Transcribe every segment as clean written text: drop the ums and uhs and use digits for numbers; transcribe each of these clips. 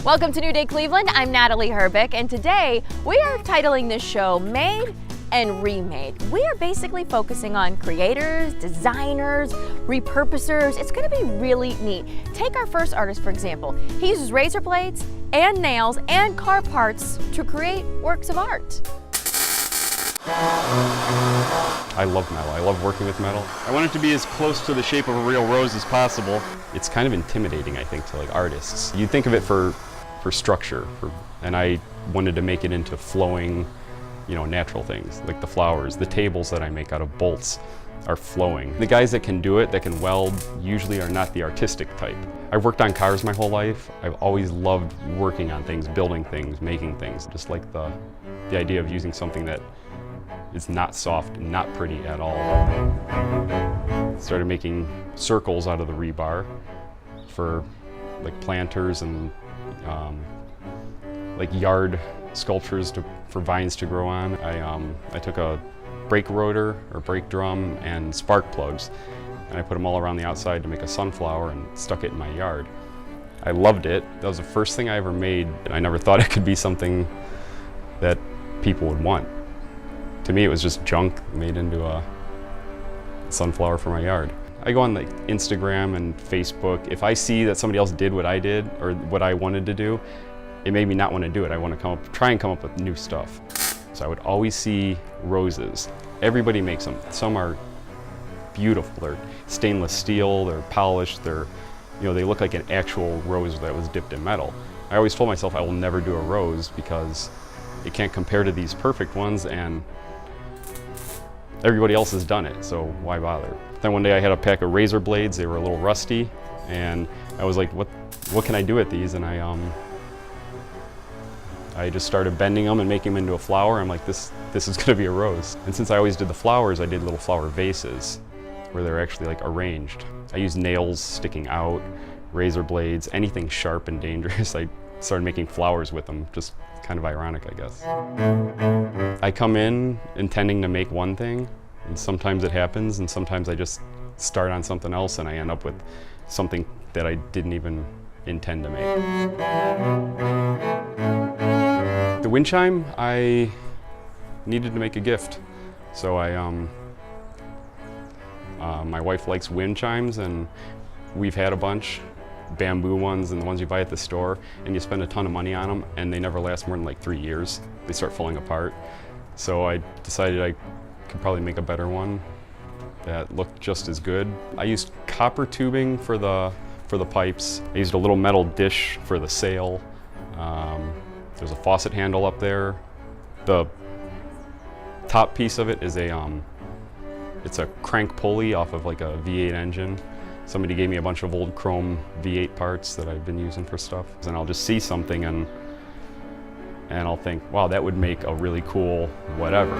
Welcome to New Day Cleveland. I'm Natalie Herbeck, and today we are titling this show Made and Remade. We are basically focusing on creators, designers, repurposers. It's going to be really neat. Take our first artist, for example. He uses razor blades and nails and car parts to create works of art. I love metal. I love working with metal. I want it to be as close to the shape of a real rose as possible. It's kind of intimidating, I think, to like artists. You think of it for structure, and I wanted to make it into flowing, natural things, like the flowers. The tables that I make out of bolts are flowing. The guys that can do it, that can weld, usually are not the artistic type. I've worked on cars my whole life. I've always loved working on things, building things, making things. Just like the idea of using something that is not soft and not pretty at all. Started making circles out of the rebar for like planters and like yard sculptures for vines to grow on. I took a brake rotor or brake drum and spark plugs, and I put them all around the outside to make a sunflower and stuck it in my yard. I loved it. That was the first thing I ever made, and I never thought it could be something that people would want. To me, it was just junk made into a sunflower for my yard. I go on like Instagram and Facebook. If I see that somebody else did what I did or what I wanted to do, it made me not want to do it. I want to try and come up with new stuff. So I would always see roses. Everybody makes them. Some are beautiful. They're stainless steel, they're polished, they look like an actual rose that was dipped in metal. I always told myself I will never do a rose because it can't compare to these perfect ones, and everybody else has done it, so why bother? Then one day I had a pack of razor blades. They were a little rusty, and I was like, what can I do with these? And I just started bending them and making them into a flower. I'm like, this is gonna be a rose. And since I always did the flowers, I did little flower vases where they're actually like arranged. I used nails sticking out, razor blades, anything sharp and dangerous. I started making flowers with them, just kind of ironic, I guess. I come in intending to make one thing, and sometimes it happens, and sometimes I just start on something else and I end up with something that I didn't even intend to make. The wind chime, I needed to make a gift. So my wife likes wind chimes, and we've had a bunch. Bamboo ones and the ones you buy at the store, and you spend a ton of money on them and they never last more than like 3 years. They start falling apart. So I decided I could probably make a better one that looked just as good. I used copper tubing for the pipes. I used a little metal dish for the sail. There's a faucet handle up there. The top piece of it is it's a crank pulley off of like a V8 engine. Somebody gave me a bunch of old chrome V8 parts that I've been using for stuff. And I'll just see something and I'll think, wow, that would make a really cool whatever.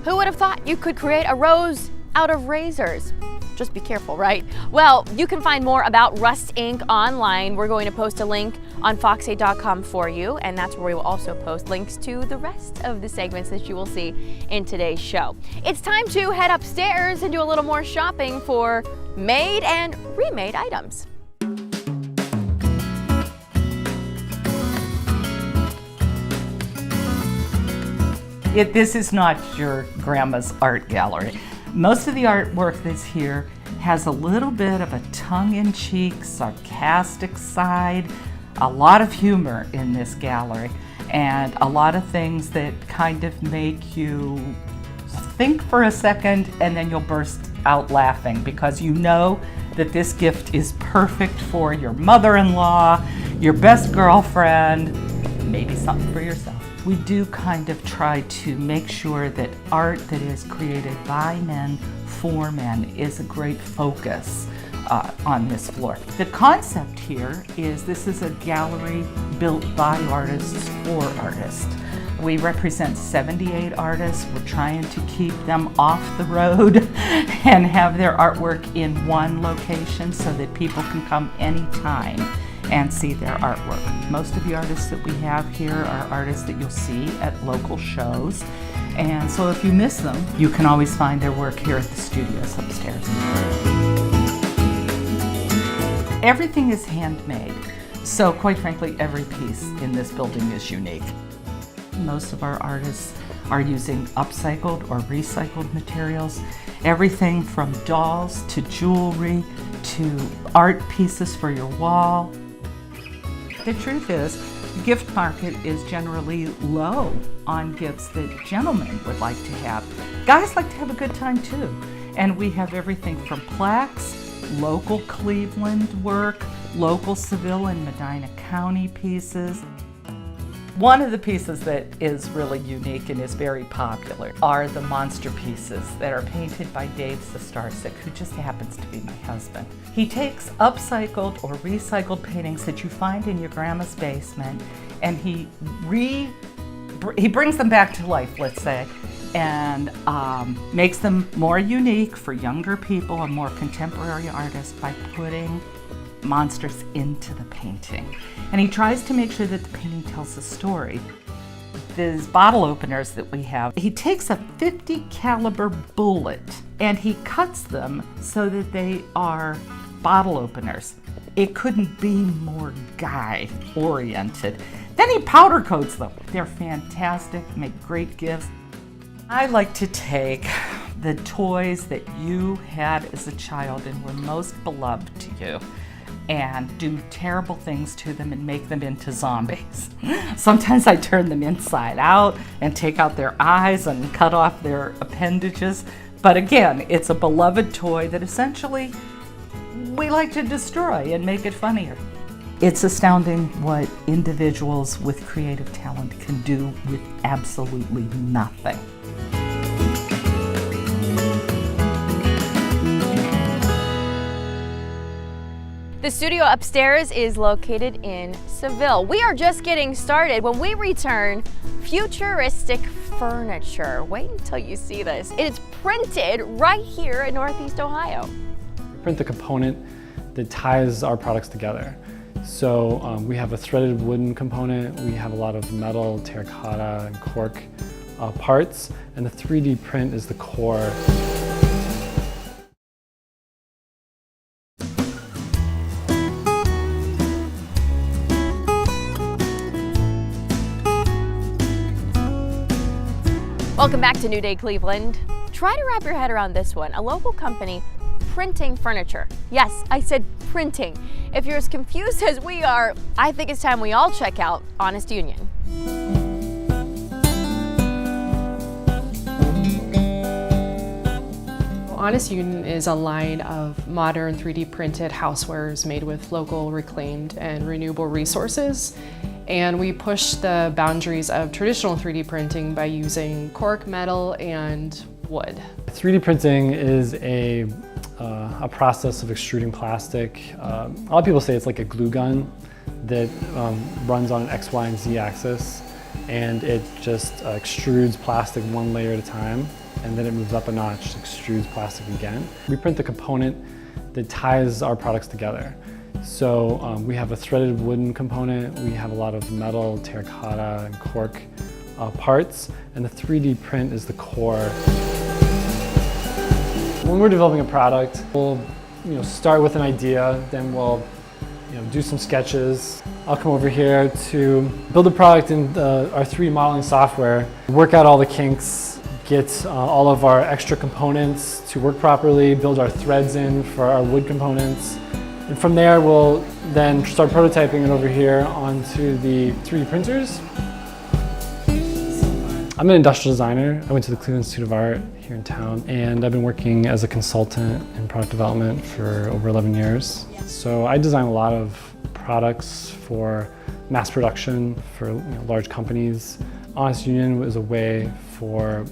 Who would have thought you could create a rose out of razors? Just be careful, right? Well, you can find more about Rust Ink online. We're going to post a link on fox8.com for you, and that's where we will also post links to the rest of the segments that you will see in today's show. It's time to head upstairs and do a little more shopping for made and remade items. This is not your grandma's art gallery. Most of the artwork that's here has a little bit of a tongue-in-cheek, sarcastic side, a lot of humor in this gallery, and a lot of things that kind of make you think for a second and then you'll burst out laughing because you know that this gift is perfect for your mother-in-law, your best girlfriend, maybe something for yourself. We do kind of try to make sure that art that is created by men for men is a great focus on this floor. The concept here is this is a gallery built by artists for artists. We represent 78 artists. We're trying to keep them off the road and have their artwork in one location so that people can come anytime and see their artwork. Most of the artists that we have here are artists that you'll see at local shows, And so if you miss them, you can always find their work here at the studios upstairs. Everything is handmade, so quite frankly, every piece in this building is unique. Most of our artists are using upcycled or recycled materials. Everything from dolls to jewelry to art pieces for your wall. The truth is, the gift market is generally low on gifts that gentlemen would like to have. Guys like to have a good time too. And we have everything from plaques, local Cleveland work, local Seville and Medina County pieces. One of the pieces that is really unique and is very popular are the monster pieces that are painted by Dave Sestarsik, who just happens to be my husband. He takes upcycled or recycled paintings that you find in your grandma's basement, and he brings them back to life, let's say, and makes them more unique for younger people and more contemporary artists by putting monsters into the painting. And he tries to make sure that the painting tells a story. These bottle openers that we have, he takes a .50 caliber bullet and he cuts them so that they are bottle openers. It couldn't be more guy oriented. Then he powder coats them. They're fantastic, make great gifts. I like to take the toys that you had as a child and were most beloved to you and do terrible things to them and make them into zombies. Sometimes I turn them inside out and take out their eyes and cut off their appendages. But again, it's a beloved toy that essentially we like to destroy and make it funnier. It's astounding what individuals with creative talent can do with absolutely nothing. The studio upstairs is located in Seville. We are just getting started. When we return, futuristic furniture. Wait until you see this. It is printed right here in Northeast Ohio. We print the component that ties our products together. So we have a threaded wooden component, we have a lot of metal, terracotta, and cork parts, and the 3D print is the core. Welcome back to New Day Cleveland. Try to wrap your head around this one. A local company printing furniture. Yes, I said printing. If you're as confused as we are, I think it's time we all check out Honest Union. Honest Union is a line of modern 3D printed housewares made with local, reclaimed, and renewable resources. And we push the boundaries of traditional 3D printing by using cork, metal, and wood. 3D printing is a process of extruding plastic. A lot of people say it's like a glue gun that runs on an X, Y, and Z axis, and it just extrudes plastic one layer at a time, and then it moves up a notch, extrudes plastic again. We print the component that ties our products together. So we have a threaded wooden component, we have a lot of metal, terracotta, and cork parts, and the 3D print is the core. When we're developing a product, we'll start with an idea, then we'll do some sketches. I'll come over here to build a product in our 3D modeling software, work out all the kinks, get all of our extra components to work properly, build our threads in for our wood components. And from there, we'll then start prototyping it over here onto the 3D printers. I'm an industrial designer. I went to the Cleveland Institute of Art here in town, and I've been working as a consultant in product development for over 11 years. So I design a lot of products for mass production for large companies. Honest Union was a way for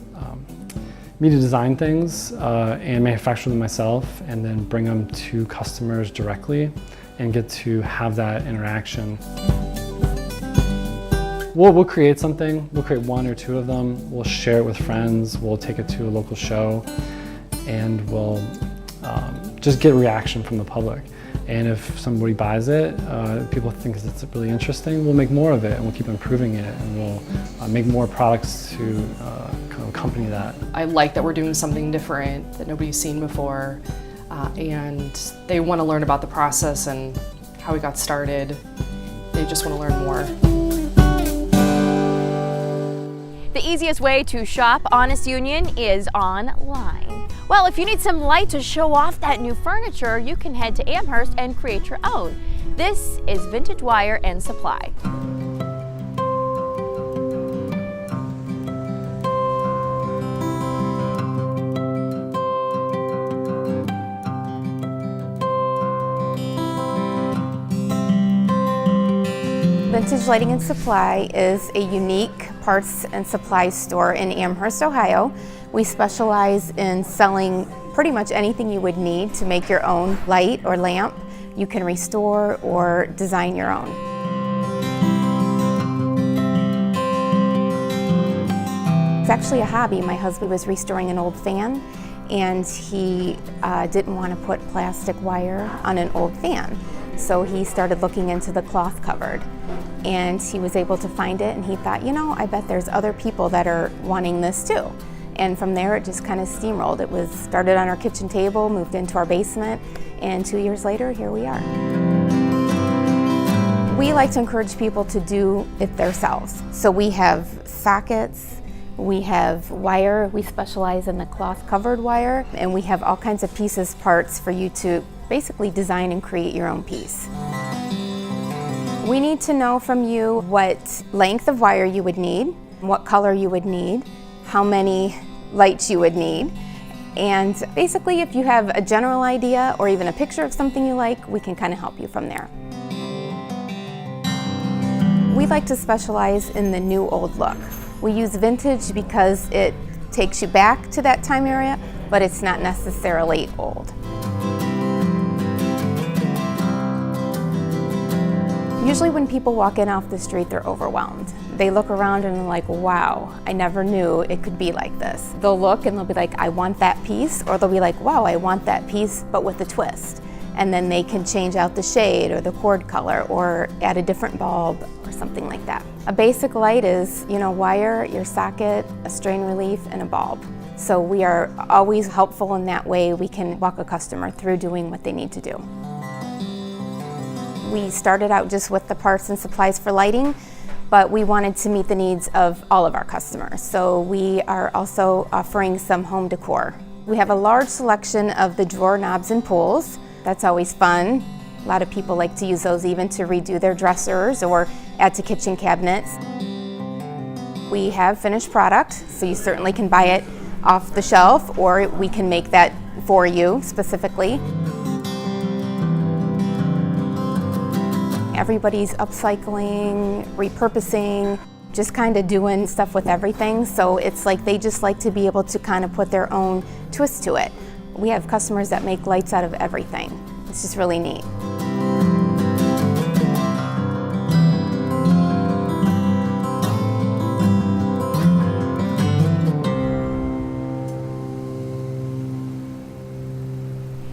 me to design things and manufacture them myself, and then bring them to customers directly and get to have that interaction. We'll create something, we'll create one or two of them, we'll share it with friends, we'll take it to a local show, and we'll just get a reaction from the public. And if somebody buys it, people think it's really interesting, we'll make more of it, and we'll keep improving it, and we'll make more products to kind of accompany that. I like that we're doing something different that nobody's seen before, and they want to learn about the process and how we got started. They just want to learn more. The easiest way to shop Honest Union is online. Well, if you need some light to show off that new furniture, you can head to Amherst and create your own. This is Vintage Wire and Supply. Vintage Lighting and Supply is a unique parts and supply store in Amherst, Ohio. We specialize in selling pretty much anything you would need to make your own light or lamp. You can restore or design your own. It's actually a hobby. My husband was restoring an old fan, and he didn't want to put plastic wire on an old fan. So he started looking into the cloth covered, and he was able to find it, and he thought, you know, I bet there's other people that are wanting this too. And from there it just kind of steamrolled. It was started on our kitchen table, moved into our basement, and 2 years later, here we are. We like to encourage people to do it themselves. So we have sockets, we have wire, we specialize in the cloth covered wire, and we have all kinds of pieces, parts for you to basically design and create your own piece. We need to know from you what length of wire you would need, what color you would need, how many lights you would need, and basically if you have a general idea or even a picture of something you like, we can kind of help you from there. We like to specialize in the new old look. We use vintage because it takes you back to that time area, but it's not necessarily old. Usually when people walk in off the street, they're overwhelmed. They look around and they're like, wow, I never knew it could be like this. They'll look and they'll be like, I want that piece, or they'll be like, wow, I want that piece, but with a twist. And then they can change out the shade or the cord color or add a different bulb or something like that. A basic light is, you know, wire, your socket, a strain relief, and a bulb. So we are always helpful in that way. We can walk a customer through doing what they need to do. We started out just with the parts and supplies for lighting, but we wanted to meet the needs of all of our customers. So we are also offering some home decor. We have a large selection of the drawer knobs and pulls. That's always fun. A lot of people like to use those even to redo their dressers or add to kitchen cabinets. We have finished product, so you certainly can buy it off the shelf, or we can make that for you specifically. Everybody's upcycling, repurposing, just kind of doing stuff with everything. So it's like they just like to be able to kind of put their own twist to it. We have customers that make lights out of everything. It's just really neat.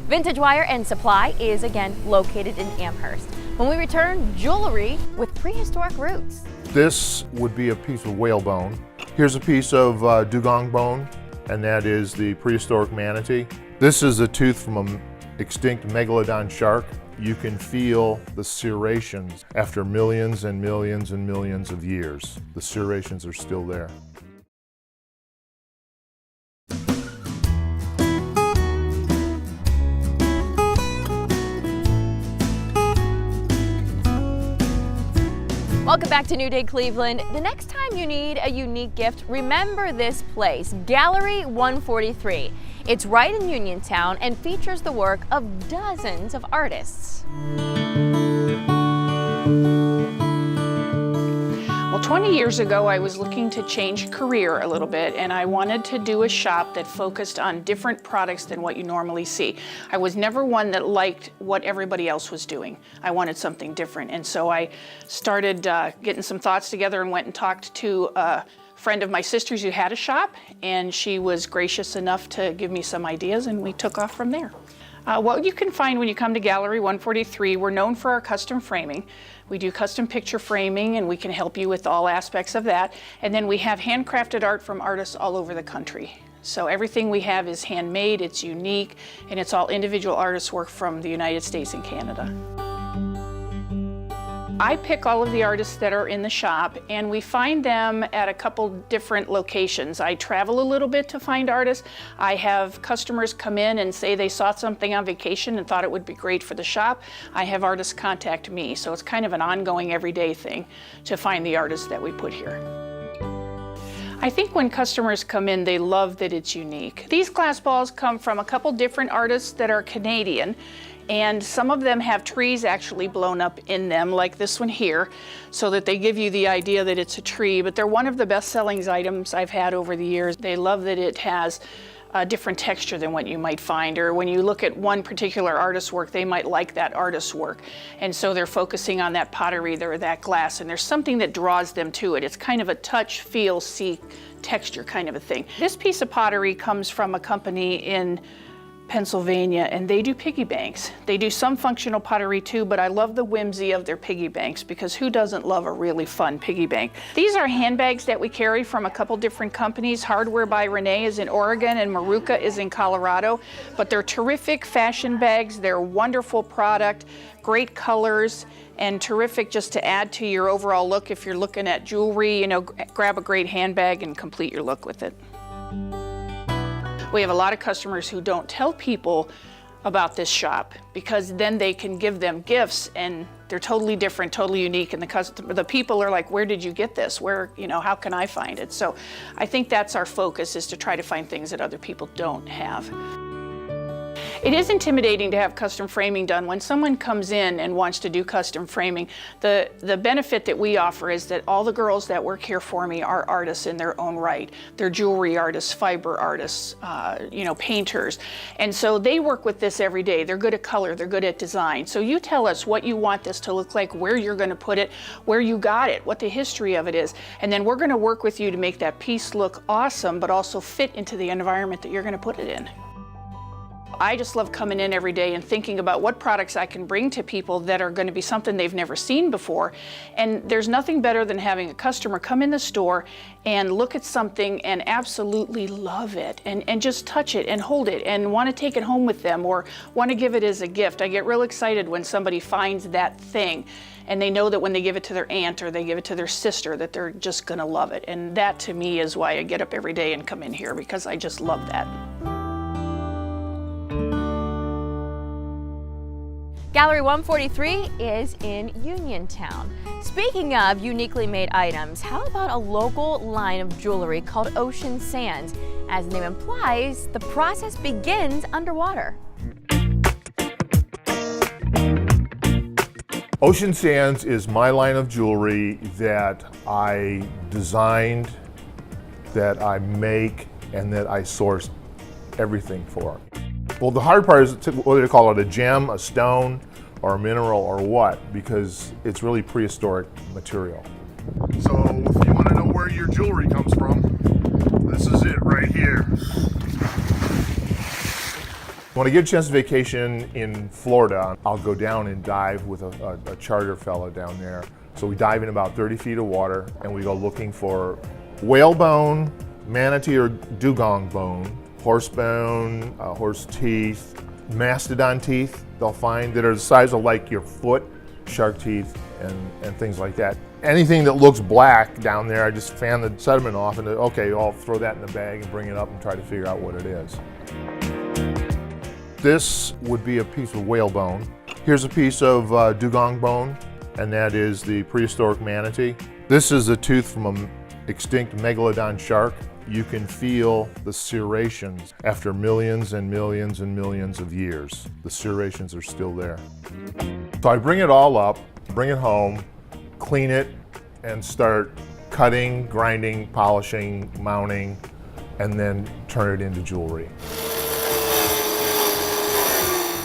Vintage Wire and Supply is again located in Amherst. When we return, jewelry with prehistoric roots. This would be a piece of whalebone. Here's a piece of dugong bone, and that is the prehistoric manatee. This is a tooth from an extinct megalodon shark. You can feel the serrations after millions and millions and millions of years. The serrations are still there. Welcome back to New Day Cleveland. The next time you need a unique gift, remember this place, Gallery 143. It's right in Uniontown and features the work of dozens of artists. Well, 20 years ago, I was looking to change career a little bit, and I wanted to do a shop that focused on different products than what you normally see. I was never one that liked what everybody else was doing. I wanted something different, and so I started getting some thoughts together and went and talked to a friend of my sister's who had a shop, and she was gracious enough to give me some ideas, and we took off from there. What you can find when you come to Gallery 143, we're known for our custom framing. We do custom picture framing, and we can help you with all aspects of that. And then we have handcrafted art from artists all over the country. So everything we have is handmade, it's unique, and it's all individual artist work from the United States and Canada. I pick all of the artists that are in the shop, and we find them at a couple different locations. I travel a little bit to find artists. I have customers come in and say they saw something on vacation and thought it would be great for the shop. I have artists contact me, so it's kind of an ongoing everyday thing to find the artists that we put here. I think when customers come in, they love that it's unique. These glass balls come from a couple different artists that are Canadian, and some of them have trees actually blown up in them, like this one here, so that they give you the idea that it's a tree, but they're one of the best-selling items I've had over the years. They love that it has a different texture than what you might find, or when you look at one particular artist's work, they might like that artist's work, and so they're focusing on that pottery or that glass, and there's something that draws them to it. It's kind of a touch, feel, see, texture kind of a thing. This piece of pottery comes from a company in Pennsylvania, and they do piggy banks. They do some functional pottery too, but I love the whimsy of their piggy banks, because who doesn't love a really fun piggy bank? These are handbags that we carry from a couple different companies. Hardware by Renee is in Oregon, and Maruka is in Colorado, but they're terrific fashion bags. They're a wonderful product, great colors, and terrific just to add to your overall look. If you're looking at jewelry, you know, grab a great handbag and complete your look with it. We have a lot of customers who don't tell people about this shop, because then they can give them gifts and they're totally different, totally unique, and the people are like, where did you get this? Where, you know, how can I find it? So I think that's our focus, is to try to find things that other people don't have. It is intimidating to have custom framing done. When someone comes in and wants to do custom framing, the benefit that we offer is that all the girls that work here for me are artists in their own right. They're jewelry artists, fiber artists, you know, painters. And so they work with this every day. They're good at color, they're good at design. So you tell us what you want this to look like, where you're gonna put it, where you got it, what the history of it is. And then we're gonna work with you to make that piece look awesome, but also fit into the environment that you're gonna put it in. I just love coming in every day and thinking about what products I can bring to people that are going to be something they've never seen before. And there's nothing better than having a customer come in the store and look at something and absolutely love it, and just touch it and hold it and want to take it home with them, or want to give it as a gift. I get real excited when somebody finds that thing and they know that when they give it to their aunt or they give it to their sister, that they're just going to love it. And that, to me, is why I get up every day and come in here, because I just love that. Gallery 143 is in Uniontown. Speaking of uniquely made items, how about a local line of jewelry called Ocean Sands? As the name implies, the process begins underwater. Ocean Sands is my line of jewelry that I designed, that I make, and that I source everything for. Well, the hard part is whether to call it a gem, a stone, or a mineral, or what, because it's really prehistoric material. So if you want to know where your jewelry comes from, this is it right here. When I get a chance to vacation in Florida, I'll go down and dive with a charter fella down there. So we dive in about 30 feet of water, and we go looking for whalebone, manatee or dugong bone, horse bone, horse teeth, mastodon teeth they'll find that are the size of like your foot, shark teeth, and things like that. Anything that looks black down there, I just fan the sediment off and okay, I'll throw that in the bag and bring it up and try to figure out what it is. This would be a piece of whalebone. Here's a piece of dugong bone, and that is the prehistoric manatee. This is a tooth from an extinct megalodon shark. You can feel the serrations after millions and millions and millions of years. The serrations are still there. So I bring it all up, bring it home, clean it, and start cutting, grinding, polishing, mounting, and then turn it into jewelry.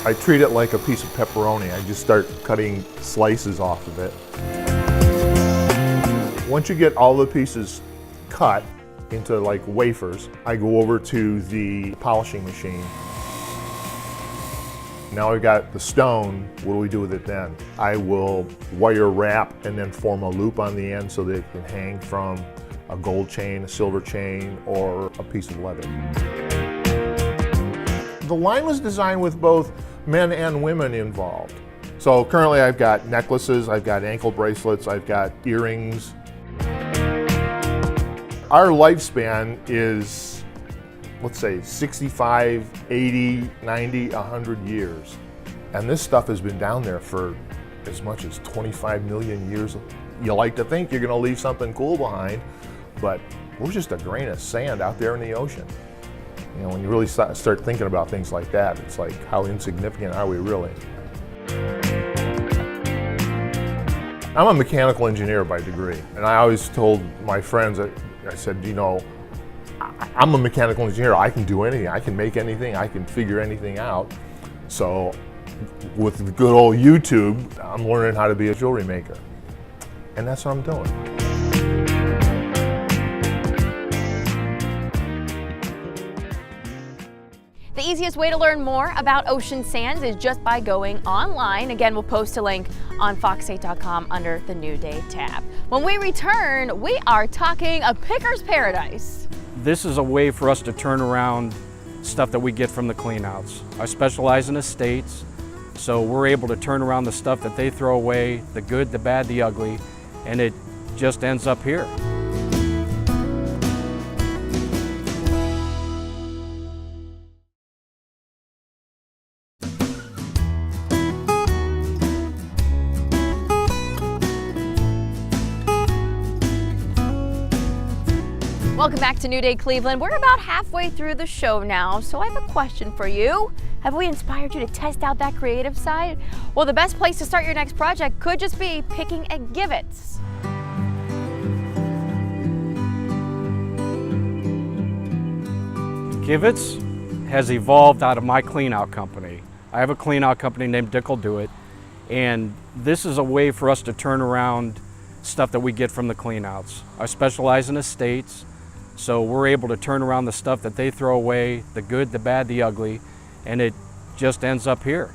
I treat it like a piece of pepperoni. I just start cutting slices off of it. Once you get all the pieces cut into like wafers, I go over to the polishing machine. Now we've got the stone, what do we do with it then? I will wire wrap and then form a loop on the end so that it can hang from a gold chain, a silver chain, or a piece of leather. The line was designed with both men and women involved. So currently I've got necklaces, I've got ankle bracelets, I've got earrings. Our lifespan is, let's say, 65, 80, 90, 100 years. And this stuff has been down there for as much as 25 million years. You like to think you're gonna leave something cool behind, but we're just a grain of sand out there in the ocean. You know, when you really start thinking about things like that, it's like, how insignificant are we really? I'm a mechanical engineer by degree, and I always told my friends, I said, you know, I'm a mechanical engineer, I can do anything, I can make anything, I can figure anything out. So with the good old YouTube, I'm learning how to be a jewelry maker. And that's what I'm doing. The easiest way to learn more about ocean sands is just by going online. Again, we'll post a link on fox8.com under the New Day tab. When we return, we are talking a picker's paradise. This is a way for us to turn around stuff that we get from the cleanouts. I specialize in estates, so we're able to turn around the stuff that they throw away, the good, the bad, the ugly, and it just ends up here. Welcome back to New Day Cleveland. We're about halfway through the show now, so I have a question for you. Have we inspired you to test out that creative side? Well, the best place to start your next project could just be picking at Givits. Givits has evolved out of my cleanout company. I have a cleanout company named Dick'll Do It, and this is a way for us to turn around stuff that we get from the cleanouts. I specialize in estates, so we're able to turn around the stuff that they throw away, the good, the bad, the ugly, and it just ends up here.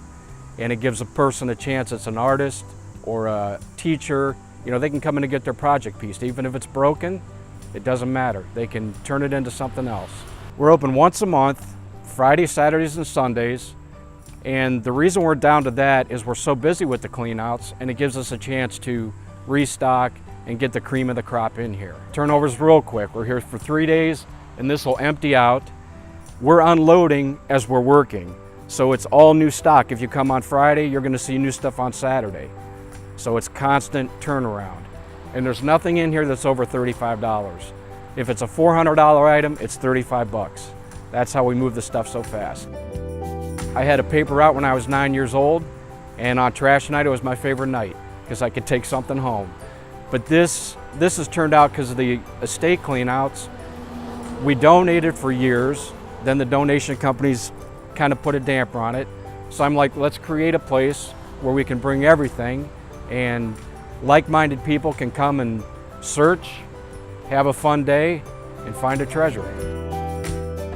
And it gives a person a chance, it's an artist or a teacher, you know, they can come in and get their project piece. Even if it's broken, it doesn't matter. They can turn it into something else. We're open once a month, Fridays, Saturdays, and Sundays. And the reason we're down to that is we're so busy with the cleanouts, and it gives us a chance to restock and get the cream of the crop in here. Turnover's real quick. We're here for 3 days and this will empty out. We're unloading as we're working. So it's all new stock. If you come on Friday, you're gonna see new stuff on Saturday. So it's constant turnaround. And there's nothing in here that's over $35. If it's a $400 item, it's 35 bucks. That's how we move the stuff so fast. I had a paper route when I was 9 years old, and on trash night, it was my favorite night because I could take something home. But this has turned out because of the estate cleanouts. We donated for years, then the donation companies kind of put a damper on it. So I'm like, let's create a place where we can bring everything and like-minded people can come and search, have a fun day, and find a treasure.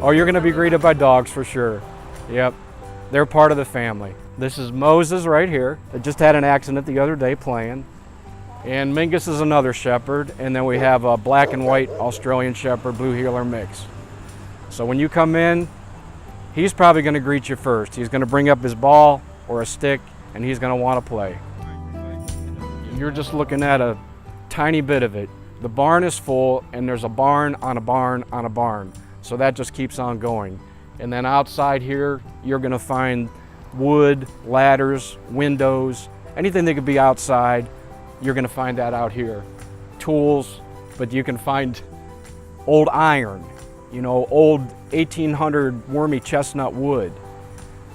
Oh, you're gonna be greeted by dogs for sure. Yep, they're part of the family. This is Moses right here. I just had an accident the other day playing. And Mingus is another shepherd, and then we have a black and white Australian shepherd, blue heeler mix. So when you come in, he's probably gonna greet you first. He's gonna bring up his ball or a stick, and he's gonna wanna play. You're just looking at a tiny bit of it. The barn is full, and there's a barn on a barn on a barn. So that just keeps on going. And then outside here, you're gonna find wood, ladders, windows, anything that could be outside, you're gonna find that out here. Tools, but you can find old iron, you know, old 1800 wormy chestnut wood.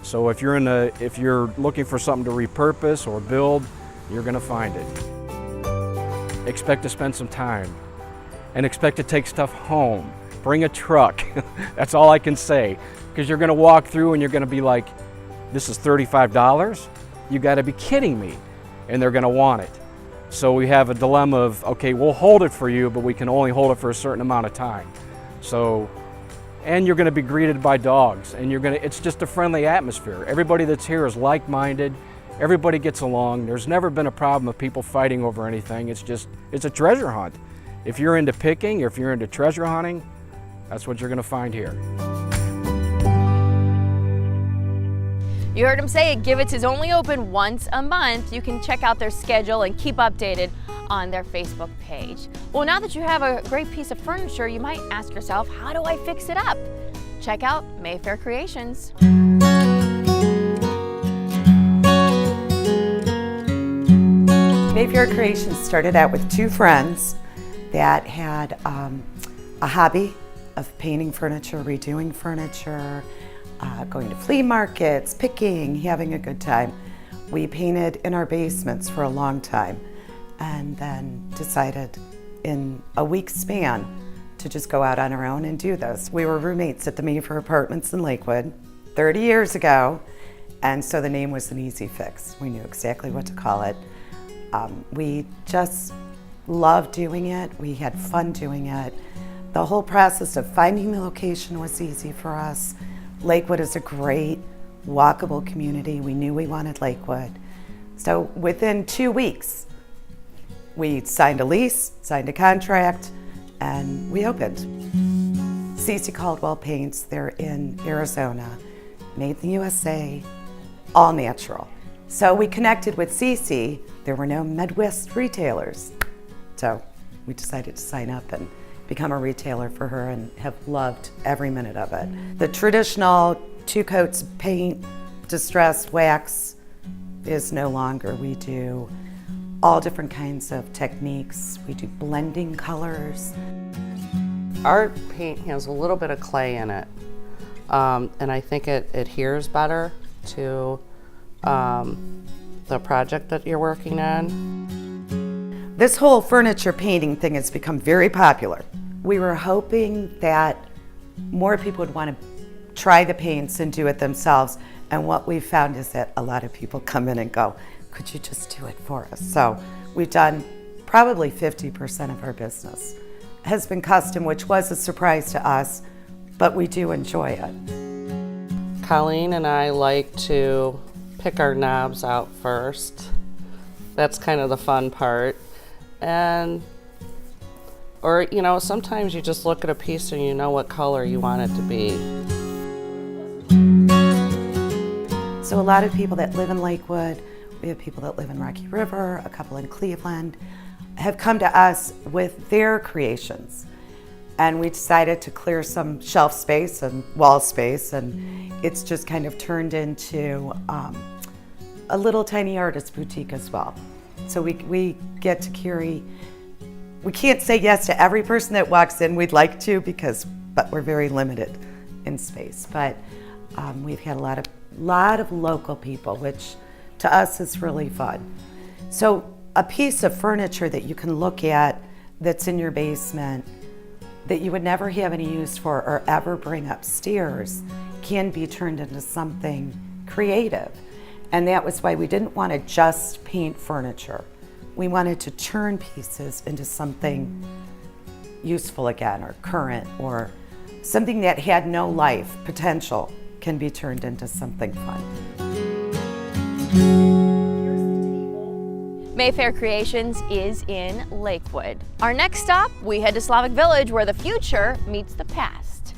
So if you're looking for something to repurpose or build, you're gonna find it. Expect to spend some time and expect to take stuff home. Bring a truck, that's all I can say. Because you're gonna walk through and you're gonna be like, this is $35? You gotta be kidding me. And they're gonna want it. So we have a dilemma of, okay, we'll hold it for you, but we can only hold it for a certain amount of time. So and you're going to be greeted by dogs, and it's just a friendly atmosphere. Everybody that's here is like-minded. Everybody gets along. There's never been a problem of people fighting over anything. It's a treasure hunt. If you're into picking, or if you're into treasure hunting, that's what you're going to find here. You heard him say it, Givits is only open once a month. You can check out their schedule and keep updated on their Facebook page. Well, now that you have a great piece of furniture, you might ask yourself, how do I fix it up? Check out Mayfaire Creations. Mayfaire Creations started out with two friends that had a hobby of painting furniture, redoing furniture, going to flea markets, picking, having a good time. We painted in our basements for a long time and then decided in a week's span to just go out on our own and do this. We were roommates at the Mayfaire Apartments in Lakewood 30 years ago, and so the name was an easy fix. We knew exactly what to call it. We just loved doing it. We had fun doing it. The whole process of finding the location was easy for us. Lakewood is a great walkable community. We knew we wanted Lakewood. So within 2 weeks, we signed a lease, signed a contract, and we opened. CC Caldwell Paints, they're in Arizona, made in the USA, all natural. So we connected with CC. There were no Midwest retailers. So we decided to sign up and become a retailer for her and have loved every minute of it. The traditional 2 coats of paint, distress, wax is no longer. We do all different kinds of techniques. We do blending colors. Our paint has a little bit of clay in it, and I think it adheres better to the project that you're working on. This whole furniture painting thing has become very popular. We were hoping that more people would want to try the paints and do it themselves, and what we found is that a lot of people come in and go, could you just do it for us? So we've done probably 50% of our business has been custom, which was a surprise to us, but we do enjoy it. Colleen and I like to pick our knobs out first. That's kind of the fun part. Or, you know, sometimes you just look at a piece and you know what color you want it to be. So a lot of people that live in Lakewood, we have people that live in Rocky River, a couple in Cleveland, have come to us with their creations. And we decided to clear some shelf space and wall space, and it's just kind of turned into a little tiny artist boutique as well. So we get to carry, we can't say yes to every person that walks in. We'd like to, but we're very limited in space. But we've had a lot of local people, which to us is really fun. So a piece of furniture that you can look at that's in your basement that you would never have any use for or ever bring upstairs can be turned into something creative. And that was why we didn't want to just paint furniture. We wanted to turn pieces into something useful again, or current, or something that had no life potential can be turned into something fun. Mayfaire Creations is in Lakewood. Our next stop, we head to Slavic Village, where the future meets the past.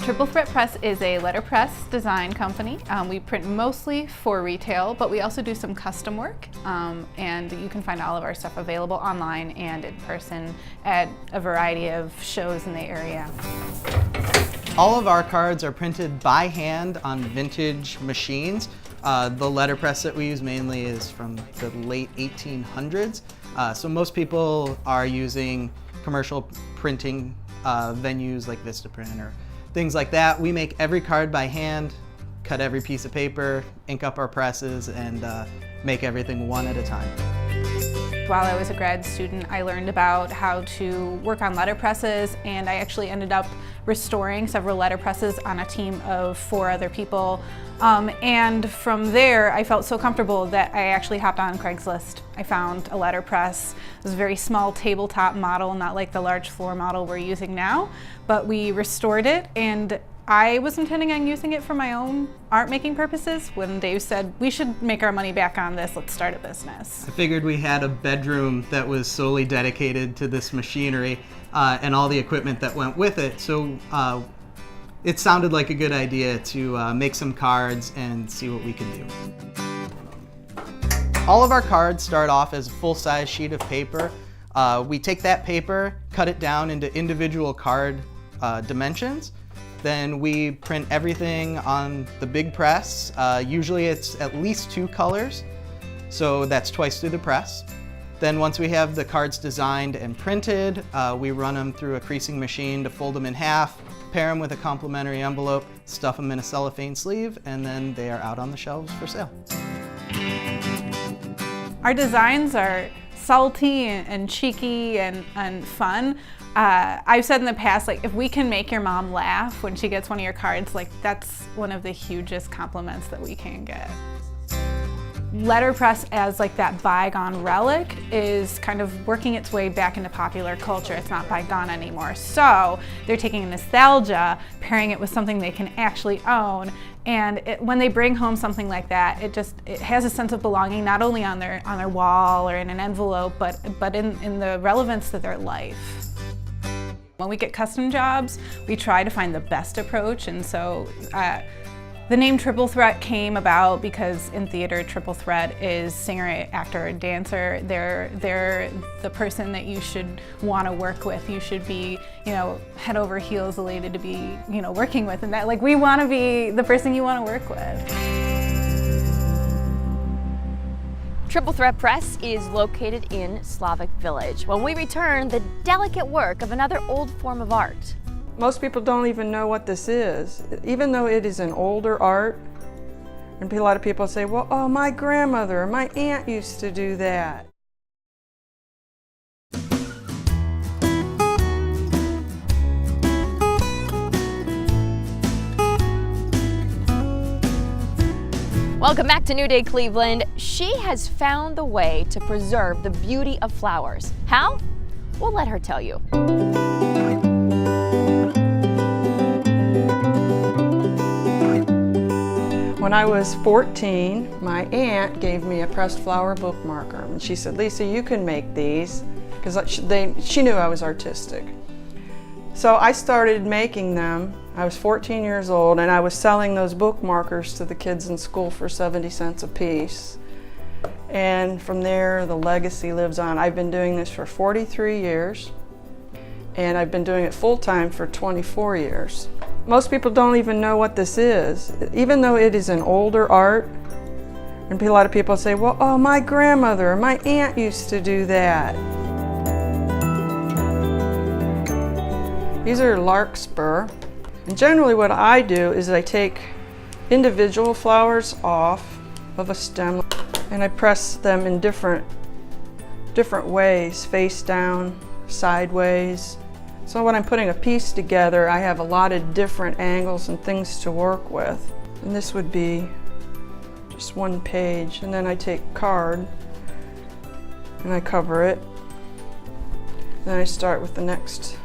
Triple Threat Press is a letterpress design company. We print mostly for retail, but we also do some custom work, and you can find all of our stuff available online and in person at a variety of shows in the area. All of our cards are printed by hand on vintage machines. The letterpress that we use mainly is from the late 1800s. So most people are using commercial printing venues like Vistaprint or things like that. We make every card by hand, cut every piece of paper, ink up our presses, and make everything one at a time. While I was a grad student, I learned about how to work on letterpresses, and I actually ended up restoring several letterpresses on a team of 4 other people. And from there, I felt so comfortable that I actually hopped on Craigslist. I found a letterpress. It was a very small tabletop model, not like the large floor model we're using now, but we restored it, and I was intending on using it for my own art making purposes. When Dave said, we should make our money back on this, let's start a business. I figured we had a bedroom that was solely dedicated to this machinery and all the equipment that went with it. So it sounded like a good idea to make some cards and see what we can do. All of our cards start off as a full-size sheet of paper. We take that paper, cut it down into individual card dimensions. Then we print everything on the big press. Usually it's at least 2 colors, so that's twice through the press. Then once we have the cards designed and printed, we run them through a creasing machine to fold them in half, pair them with a complimentary envelope, stuff them in a cellophane sleeve, and then they are out on the shelves for sale. Our designs are salty and cheeky and fun. I've said in the past, like, if we can make your mom laugh when she gets one of your cards, like, that's one of the hugest compliments that we can get. Letterpress as like that bygone relic is kind of working its way back into popular culture. It's not bygone anymore. So they're taking nostalgia, pairing it with something they can actually own, and when they bring home something like that, it has a sense of belonging, not only on their wall or in an envelope, but in the relevance to their life. When we get custom jobs, we try to find the best approach, and so the name Triple Threat came about because in theater, triple threat is singer, actor, dancer. They're the person that you should want to work with. You should be, head over heels elated to be, working with, and that, like, we want to be the person you want to work with. Triple Threat Press is located in Slavic Village. When we return, the delicate work of another old form of art. Most people don't even know what this is, even though it is an older art. And a lot of people say, well, oh, my grandmother or my aunt used to do that. Welcome back to New Day Cleveland. She has found the way to preserve the beauty of flowers. How? We'll let her tell you. When I was 14, my aunt gave me a pressed flower bookmarker, and she said, Lisa, you can make these, because she knew I was artistic. So I started making them. I was 14 years old, and I was selling those bookmarkers to the kids in school for 70 cents a piece. And from there, the legacy lives on. I've been doing this for 43 years, and I've been doing it full-time for 24 years. Most people don't even know what this is, even though it is an older art. And a lot of people say, well, oh, my grandmother or my aunt used to do that. These are larkspur. And generally what I do is I take individual flowers off of a stem and I press them in different ways, face down, sideways. So when I'm putting a piece together, I have a lot of different angles and things to work with. And this would be just one page. And then I take card and I cover it. Then I start with the next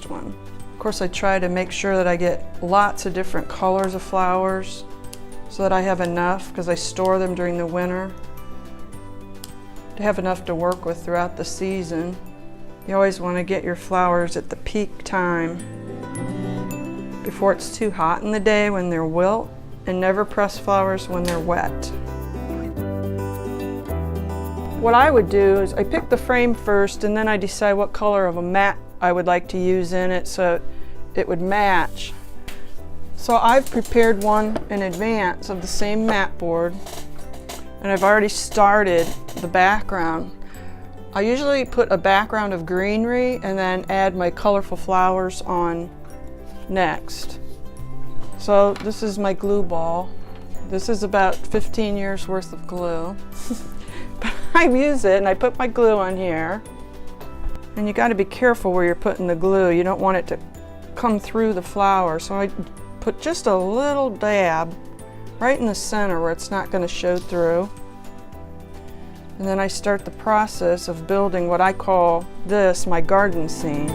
one. Of course, I try to make sure that I get lots of different colors of flowers so that I have enough, because I store them during the winter, to have enough to work with throughout the season. You always want to get your flowers at the peak time before it's too hot in the day when they're wilt, and never press flowers when they're wet. What I would do is I pick the frame first, and then I decide what color of a mat I would like to use in it so it would match. So I've prepared one in advance of the same mat board, and I've already started the background. I usually put a background of greenery and then add my colorful flowers on next. So this is my glue ball. This is about 15 years worth of glue. But I use it and I put my glue on here. And you got to be careful where you're putting the glue. You don't want it to come through the flower, so I put just a little dab right in the center where it's not going to show through. And then I start the process of building what I call this my garden scene.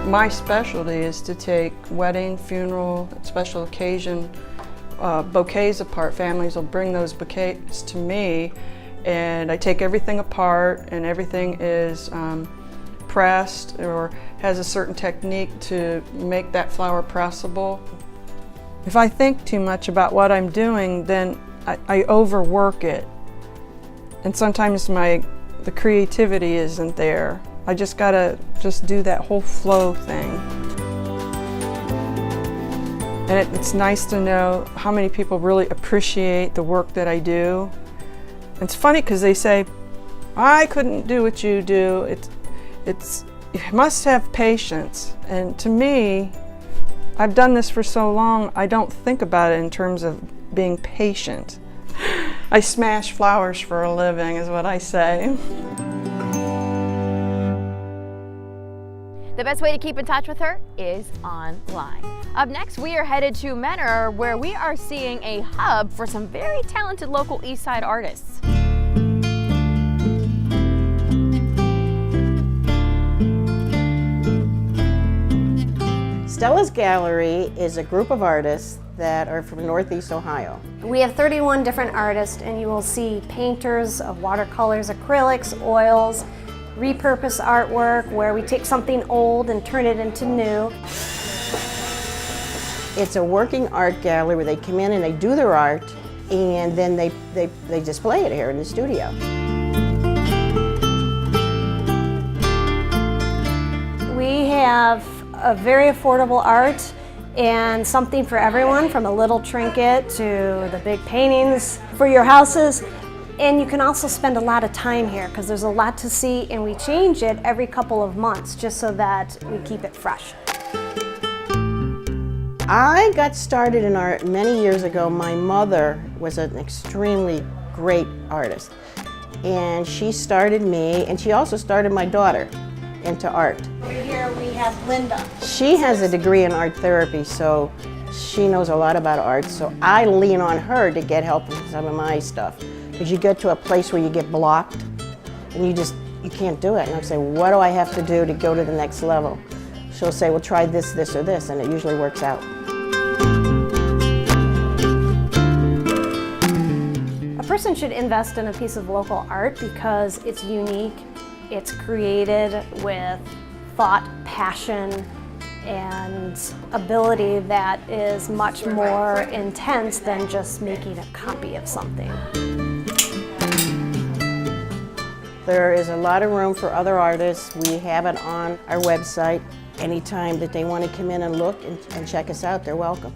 My specialty is to take wedding, funeral, special occasion bouquets apart. Families will bring those bouquets to me, and I take everything apart, and everything is pressed or has a certain technique to make that flower pressable. If I think too much about what I'm doing, then I overwork it. And sometimes the creativity isn't there. I just gotta do that whole flow thing. And it's nice to know how many people really appreciate the work that I do. It's funny because they say, I couldn't do what you do. You must have patience. And to me, I've done this for so long, I don't think about it in terms of being patient. I smash flowers for a living, is what I say. The best way to keep in touch with her is online. Up next, we are headed to Menor, where we are seeing a hub for some very talented local East Side artists. Stella's Gallery is a group of artists that are from Northeast Ohio. We have 31 different artists, and you will see painters of watercolors, acrylics, oils, repurpose artwork where we take something old and turn it into new. It's a working art gallery where they come in and they do their art, and then they display it here in the studio. We have a very affordable art and something for everyone, from a little trinket to the big paintings for your houses. And you can also spend a lot of time here because there's a lot to see, and we change it every couple of months just so that we keep it fresh. I got started in art many years ago. My mother was an extremely great artist, and she started me, and she also started my daughter into art. Over here we have Linda. She has a degree in art therapy, so she knows a lot about art, so I lean on her to get help with some of my stuff. Because you get to a place where you get blocked and you can't do it. And I say, what do I have to do to go to the next level? She'll say, well, try this, this, or this, and it usually works out. A person should invest in a piece of local art because it's unique, it's created with thought, passion, and ability that is much more intense than just making a copy of something. There is a lot of room for other artists. We have it on our website. Anytime that they want to come in and look and check us out, they're welcome.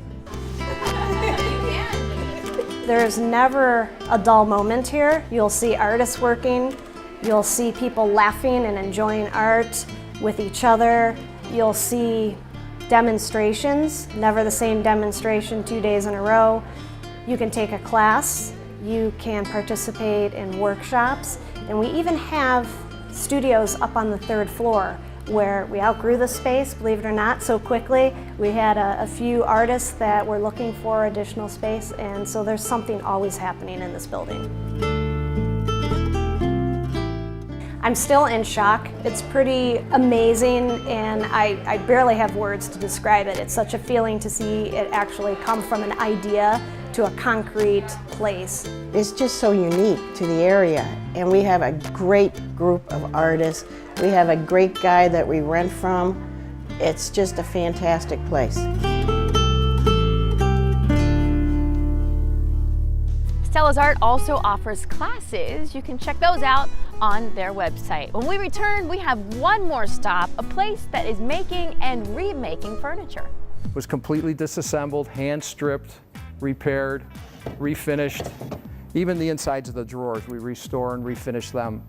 There's never a dull moment here. You'll see artists working. You'll see people laughing and enjoying art with each other. You'll see demonstrations, never the same demonstration 2 days in a row. You can take a class. You can participate in workshops. And we even have studios up on the 3rd floor where we outgrew the space, believe it or not, so quickly. We had a few artists that were looking for additional space, and so there's something always happening in this building. I'm still in shock. It's pretty amazing, and I barely have words to describe it. It's such a feeling to see it actually come from an idea to a concrete place. It's just so unique to the area, and we have a great group of artists. We have a great guy that we rent from. It's just a fantastic place. Stella's Art also offers classes. You can check those out on their website. When we return, we have one more stop, a place that is making and remaking furniture. It was completely disassembled, hand stripped, repaired, refinished. Even the insides of the drawers, we restore and refinish them.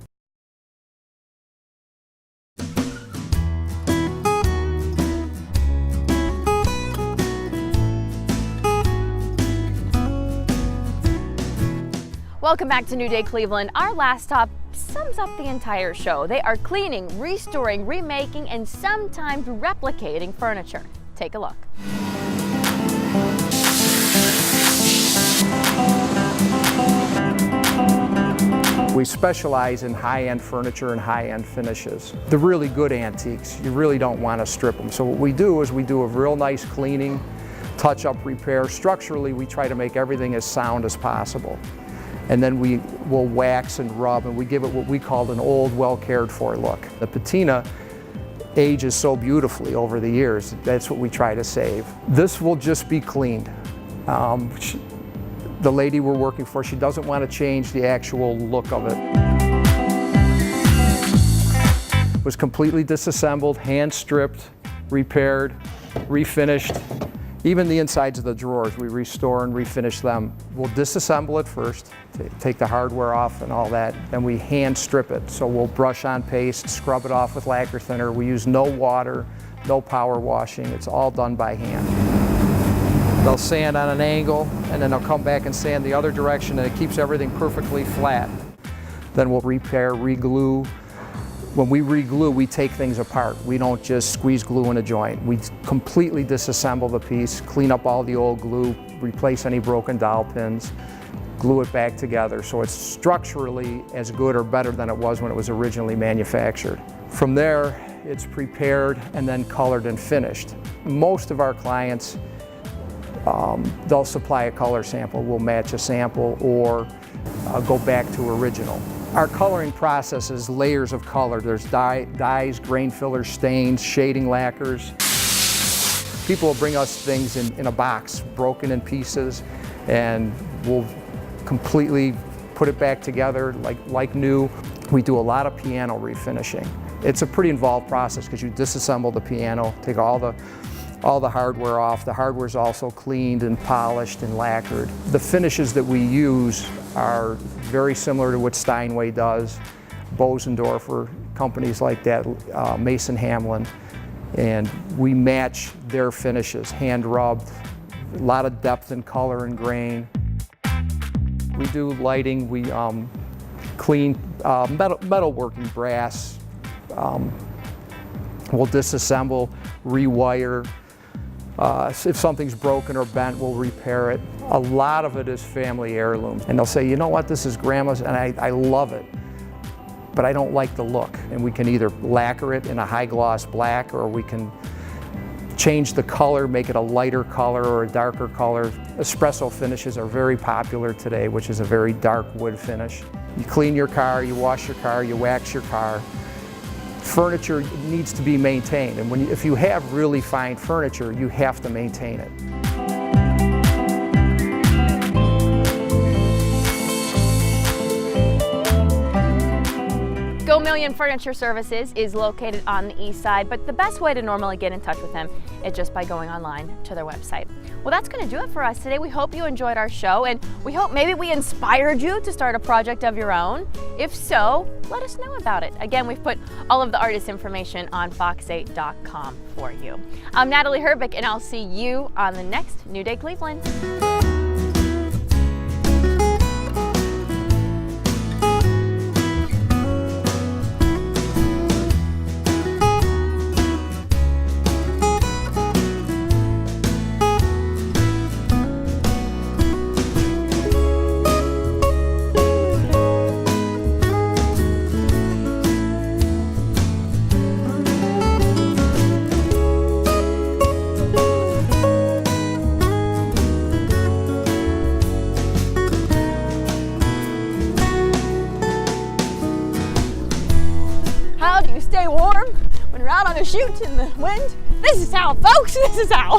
Welcome back to New Day Cleveland. Our last stop sums up the entire show. They are cleaning, restoring, remaking, and sometimes replicating furniture. Take a look. We specialize in high-end furniture and high-end finishes. The really good antiques, you really don't want to strip them. So what we do is we do a real nice cleaning, touch-up repair. Structurally, we try to make everything as sound as possible. And then we will wax and rub, and we give it what we call an old, well-cared-for look. The patina ages so beautifully over the years. That's what we try to save. This will just be cleaned. The lady we're working for, she doesn't want to change the actual look of it. It was completely disassembled, hand stripped, repaired, refinished. Even the insides of the drawers, we restore and refinish them. We'll disassemble it first, take the hardware off and all that, then we hand strip it. So we'll brush on paste, scrub it off with lacquer thinner. We use no water, no power washing. It's all done by hand. They'll sand on an angle, and then they'll come back and sand the other direction, and it keeps everything perfectly flat. Then we'll repair, re-glue. When we re-glue, we take things apart. We don't just squeeze glue in a joint. We completely disassemble the piece, clean up all the old glue, replace any broken dowel pins, glue it back together so it's structurally as good or better than it was when it was originally manufactured. From there, it's prepared and then colored and finished. Most of our clients, they'll supply a color sample. We'll match a sample or go back to original. Our coloring process is layers of color. There's dyes, grain fillers, stains, shading lacquers. People will bring us things in a box, broken in pieces, and we'll completely put it back together like new. We do a lot of piano refinishing. It's a pretty involved process because you disassemble the piano, take all the hardware off. The hardware's also cleaned and polished and lacquered. The finishes that we use are very similar to what Steinway does, Bosendorfer, companies like that, Mason Hamlin, and we match their finishes, hand rubbed, a lot of depth and color and grain. We do lighting, we clean metalworking, brass. We'll disassemble, rewire. If something's broken or bent, we'll repair it. A lot of it is family heirlooms. And they'll say, you know what, this is grandma's, and I love it, but I don't like the look. And we can either lacquer it in a high gloss black, or we can change the color, make it a lighter color or a darker color. Espresso finishes are very popular today, which is a very dark wood finish. You clean your car, you wash your car, you wax your car. Furniture needs to be maintained, and if you have really fine furniture, you have to maintain it. Gomillion Furniture Services is located on the east side, but the best way to normally get in touch with them is just by going online to their website. Well, that's going to do it for us today. We hope you enjoyed our show, and we hope maybe we inspired you to start a project of your own. If so, let us know about it. Again, we've put all of the artist information on fox8.com for you. I'm Natalie Herbick, and I'll see you on the next New Day Cleveland. How do you stay warm when you're out on a shoot in the wind? This is how, folks, this is how.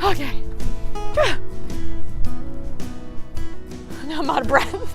Okay. Now I'm out of breath.